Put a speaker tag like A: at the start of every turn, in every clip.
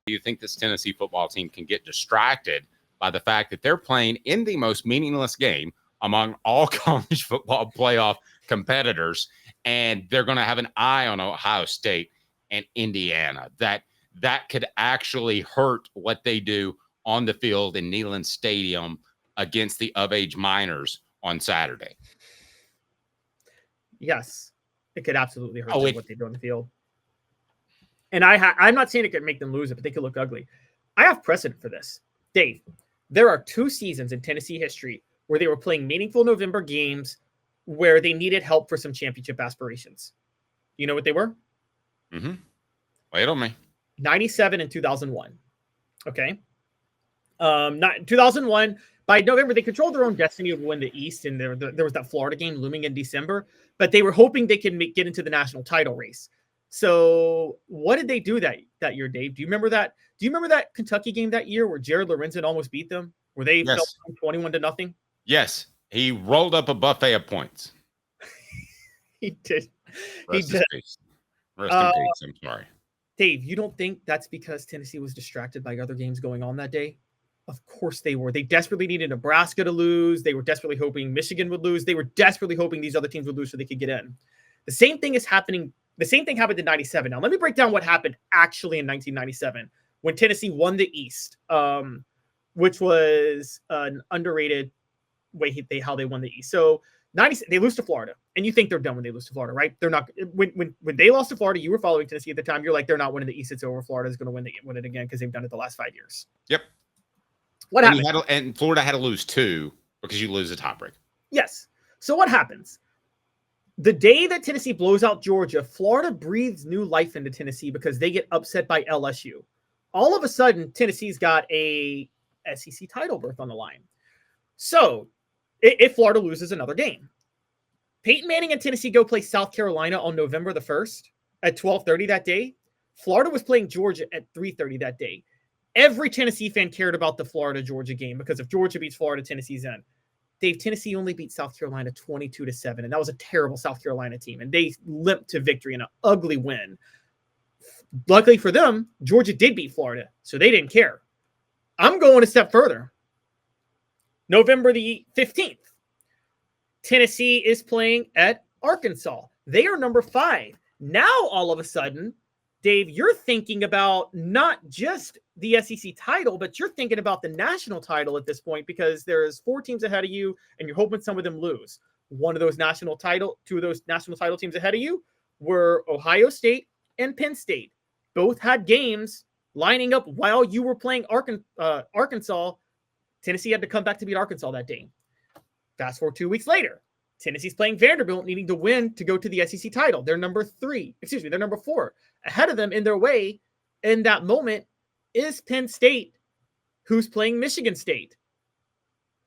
A: Do you think this Tennessee football team can get distracted by the fact that they're playing in the most meaningless game among all college football playoff competitors, and they're going to have an eye on Ohio State and Indiana? That could actually hurt what they do on the field in Neyland Stadium against the of-age minors on Saturday.
B: Yes, it could absolutely hurt them what they do on the field. And I'm not saying it could make them lose it, but they could look ugly. I have precedent for this. Dave, there are 2 seasons in Tennessee history where they were playing meaningful November games where they needed help for some championship aspirations. You know what they were?
A: Mm-hmm. Wait on me.
B: 97 and 2001. Okay. 2001, by November, they controlled their own destiny to win the East, and there was that Florida game looming in December, but they were hoping they could get into the national title race. So what did they do that year, Dave? Do you remember that? Do you remember that Kentucky game that year where Jared Lorenzen almost beat them? Where they fell 21-0?
A: Yes. He rolled up a buffet of points.
B: He did.
A: Rest in peace. I'm sorry.
B: Dave, you don't think that's because Tennessee was distracted by other games going on that day? Of course they were. They desperately needed Nebraska to lose. They were desperately hoping Michigan would lose. They were desperately hoping these other teams would lose so they could get in. The same thing happened in 97. Now, let me break down what happened actually in 1997 when Tennessee won the East, which was an underrated way how they won the East. So they lose to Florida, and you think they're done when they lose to Florida, right? They're not. When they lost to Florida, you were following Tennessee at the time. You're like, they're not winning the East. It's over. Florida is going to win it again because they've done it the last 5 years.
A: Yep.
B: What happened?
A: And Florida had to lose 2 because you lose a tiebreak.
B: Yes. So what happens? The day that Tennessee blows out Georgia, Florida breathes new life into Tennessee because they get upset by LSU. All of a sudden, Tennessee's got a SEC title berth on the line. So if Florida loses another game, Peyton Manning and Tennessee go play South Carolina on November the 1st at 12:30 that day. Florida was playing Georgia at 3:30 that day. Every Tennessee fan cared about the Florida-Georgia game because if Georgia beats Florida, Tennessee's in. Dave, Tennessee only beat South Carolina 22-7, and that was a terrible South Carolina team, and they limped to victory in an ugly win. Luckily for them, Georgia did beat Florida, so they didn't care. I'm going a step further. November the 15th, Tennessee is playing at Arkansas. They are number 5. Now, all of a sudden, Dave, you're thinking about not just the SEC title, but you're thinking about the national title at this point because there's 4 teams ahead of you, and you're hoping some of them lose. 2 of those national title teams ahead of you were Ohio State and Penn State. Both had games lining up while you were playing Arkansas. Tennessee had to come back to beat Arkansas that day. Fast forward 2 weeks later, Tennessee's playing Vanderbilt, needing to win to go to the SEC title. They're number 4. Ahead of them in their way in that moment is Penn State, who's playing Michigan State.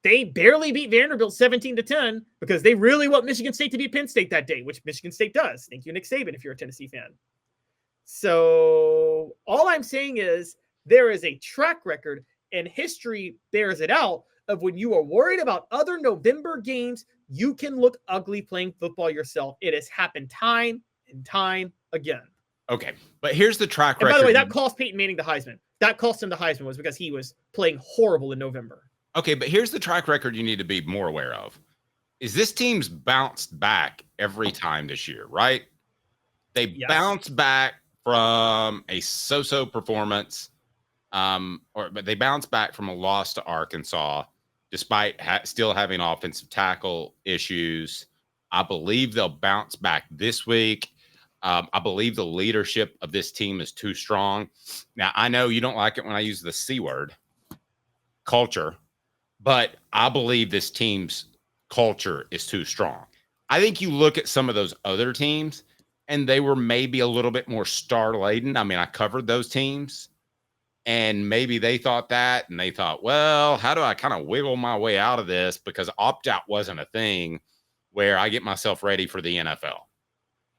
B: They barely beat Vanderbilt 17-10 because they really want Michigan State to beat Penn State that day, which Michigan State does. Thank you, Nick Saban, if you're a Tennessee fan. So all I'm saying is there is a track record, and history bears it out, of when you are worried about other November games, you can look ugly playing football yourself. It has happened time and time again.
A: Okay, but here's the track record.
B: And by the way, that cost Peyton Manning the Heisman. That cost him the Heisman was because he was playing horrible in November.
A: Okay, but here's the track record you need to be more aware of. Is this team's bounced back every time this year, right? They bounced back from a so-so performance, but they bounced back from a loss to Arkansas, despite still having offensive tackle issues. I believe they'll bounce back this week. I believe the leadership of this team is too strong. Now, I know you don't like it when I use the C word, culture, but I believe this team's culture is too strong. I think you look at some of those other teams, and they were maybe a little bit more star-laden. I mean, I covered those teams, and maybe they thought that, and they thought, well, how do I kind of wiggle my way out of this? Because opt-out wasn't a thing where I get myself ready for the NFL.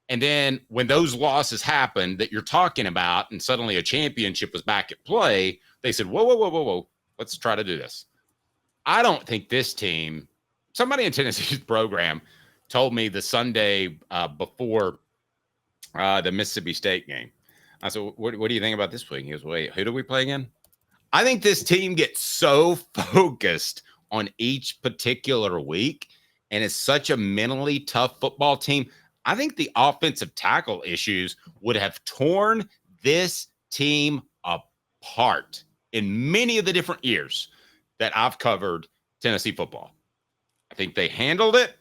A: And then when those losses happened that you're talking about, and suddenly a championship was back at play, they said, whoa, let's try to do this. I don't think this team, somebody in Tennessee's program told me the Sunday before the Mississippi State game, I said, what do you think about this week? He goes, wait, who do we play again? I think this team gets so focused on each particular week, and it's such a mentally tough football team. I think the offensive tackle issues would have torn this team apart in many of the different years that I've covered Tennessee football. I think they handled it.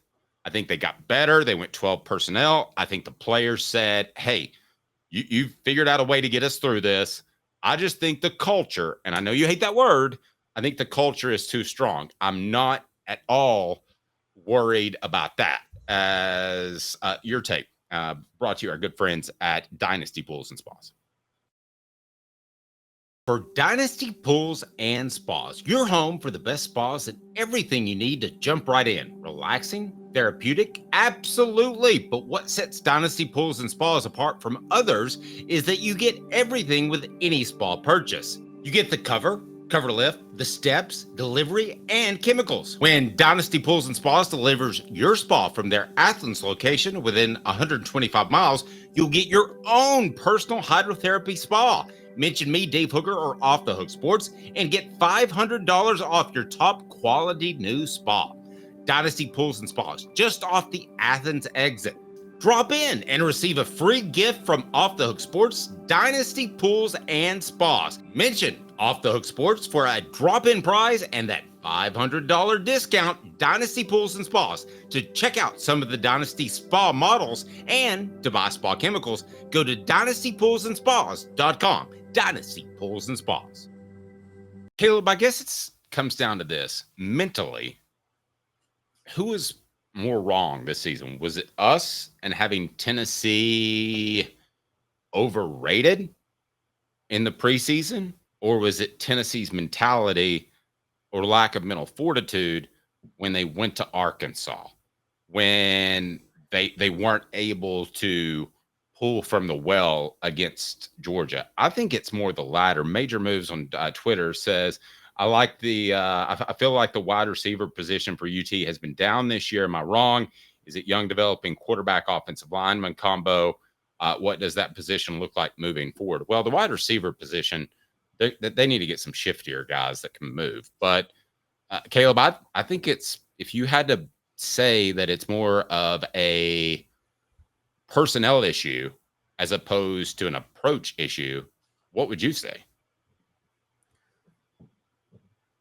A: I think they got better. They went 12 personnel. I think the players said, hey, you figured out a way to get us through this. I just think the culture, and I know you hate that word, I think the culture is too strong. I'm not at all worried about that. As your take, brought to you our good friends at Dynasty Pools and Spas. For Dynasty Pools and Spas, your home for the best spas and everything you need to jump right in. Relaxing, therapeutic, absolutely. But what sets Dynasty Pools and Spas apart from others is that you get everything with any spa purchase. You get the cover lift, the steps, delivery, and chemicals. When Dynasty Pools and Spas delivers your spa from their Athens location within 125 miles, you'll get your own personal hydrotherapy spa. Mention me, Dave Hooker, or Off the Hook Sports, and get $500 off your top quality new spa. Dynasty Pools and Spas, just off the Athens exit. Drop in and receive a free gift from Off the Hook Sports, Dynasty Pools and Spas. Mention Off the Hook Sports for a drop-in prize and that $500 discount, Dynasty Pools and Spas. To check out some of the Dynasty Spa models and to buy spa chemicals, go to dynastypoolsandspas.com. Dynasty Pools and Spas. Caleb, I guess it comes down to this. Mentally, who is more wrong this season? Was it us and having Tennessee overrated in the preseason? Or was it Tennessee's mentality or lack of mental fortitude when they went to Arkansas, when they weren't able to pull from the well against Georgia? I think it's more the latter. Major Moves on Twitter says, I like I feel like the wide receiver position for UT has been down this year. Am I wrong? Is it young developing quarterback offensive lineman combo? What does that position look like moving forward? Well, the wide receiver position, they need to get some shiftier guys that can move. But Caleb, I think if you had to say that it's more of a personnel issue as opposed to an approach issue, what would you say?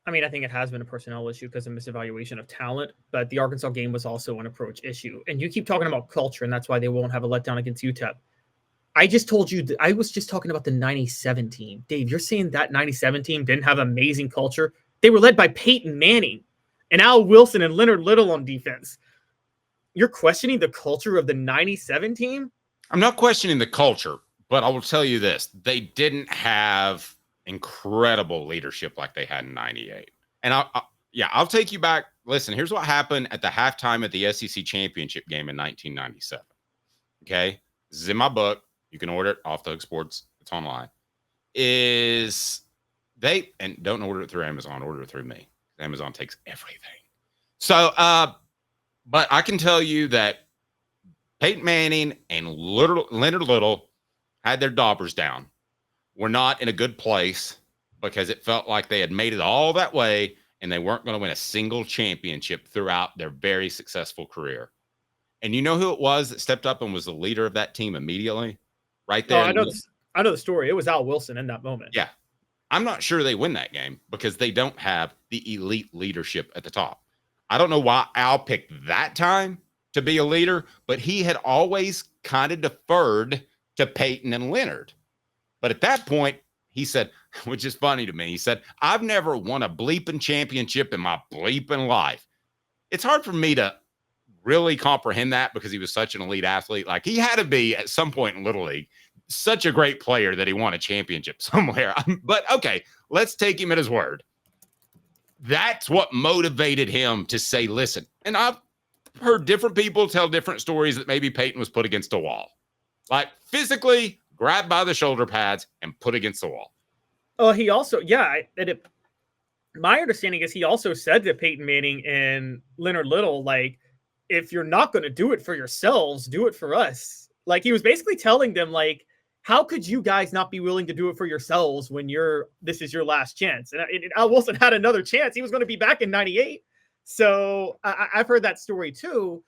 B: I mean, I think it has been a personnel issue because of misevaluation of talent, but the Arkansas game was also an approach issue. And you keep talking about culture, and that's why they won't have a letdown against UTEP. I just told you I was just talking about the 97 team. Dave, you're saying that 97 team didn't have amazing culture? They were led by Peyton Manning and Al Wilson and Leonard Little on defense. You're questioning the culture of the 97 team?
A: I'm not questioning the culture, but I will tell you this. They didn't have incredible leadership like they had in 98. And I'll take you back. Listen, here's what happened at the halftime at the SEC championship game in 1997. Okay. This is in my book. You can order it off the Hook Sports. It's online. And don't order it through Amazon, order it through me. Amazon takes everything. So, but I can tell you that Peyton Manning and Leonard Little had their daubers down. Were not in a good place because it felt like they had made it all that way and they weren't going to win a single championship throughout their very successful career. And you know who it was that stepped up and was the leader of that team immediately? Right there.
B: Oh, I know the story. It was Al Wilson in that moment.
A: Yeah. I'm not sure they win that game because they don't have the elite leadership at the top. I don't know why Al picked that time to be a leader, but he had always kind of deferred to Peyton and Leonard. But at that point, he said, which is funny to me, he said, I've never won a bleeping championship in my bleeping life. It's hard for me to really comprehend that because he was such an elite athlete. Like he had to be at some point in Little League such a great player that he won a championship somewhere. But okay, let's take him at his word. That's what motivated him to say, listen, and I've heard different people tell different stories that maybe Peyton was put against a wall. Like physically grabbed by the shoulder pads and put against the wall.
B: Oh, he also, my understanding is he also said to Peyton Manning and Leonard Little, like, if you're not going to do it for yourselves, do it for us. Like he was basically telling them, like, how could you guys not be willing to do it for yourselves when this is your last chance? And Al Wilson had another chance. He was going to be back in 98. So I've heard that story too.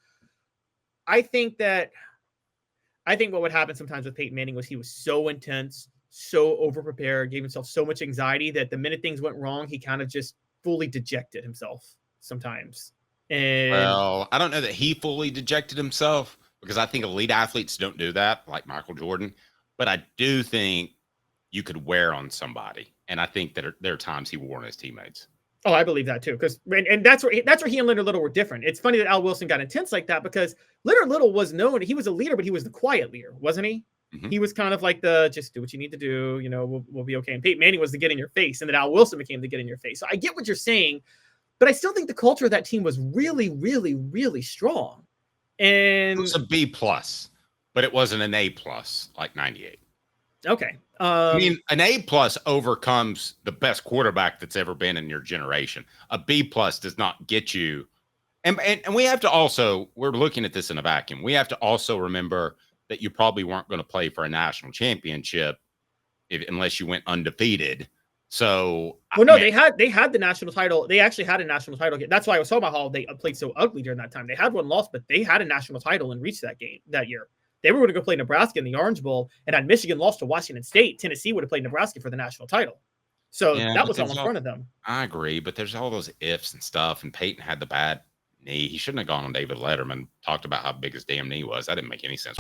B: I think what would happen sometimes with Peyton Manning was he was so intense, so overprepared, gave himself so much anxiety that the minute things went wrong, he kind of just fully dejected himself sometimes. And
A: well, I don't know that he fully dejected himself, because I think elite athletes don't do that, like Michael Jordan. But I do think you could wear on somebody, and I think that there are times he wore on his teammates.
B: Oh, I believe that too, because and that's where he and Leonard Little were different. It's funny that Al Wilson got intense like that, because Leonard Little was known, he was a leader, but he was the quiet leader, wasn't he? Mm-hmm. He was kind of like the just do what you need to do, we'll be okay. And Peyton Manning was the get in your face, and then Al Wilson became the get in your face. So I get what you're saying, but I still think the culture of that team was really, really, really strong. And
A: it was a B+, but it wasn't an A+ like 98.
B: Okay.
A: I mean, an A+ overcomes the best quarterback that's ever been in your generation. A B+ does not get you. And we have to also, we're looking at this in a vacuum. We have to also remember that you probably weren't going to play for a national championship unless you went undefeated. So,
B: well, no, they had the national title. They actually had a national title. That's why I was talking about how they played so ugly during that time. They had one loss, but they had a national title and reached that game that year. They were going to go play Nebraska in the Orange Bowl, and had Michigan lost to Washington State, Tennessee would have played Nebraska for the national title. So that was all in front of them.
A: I agree, but there's all those ifs and stuff, and Peyton had the bad knee. He shouldn't have gone on David Letterman, talked about how big his damn knee was. That didn't make any sense.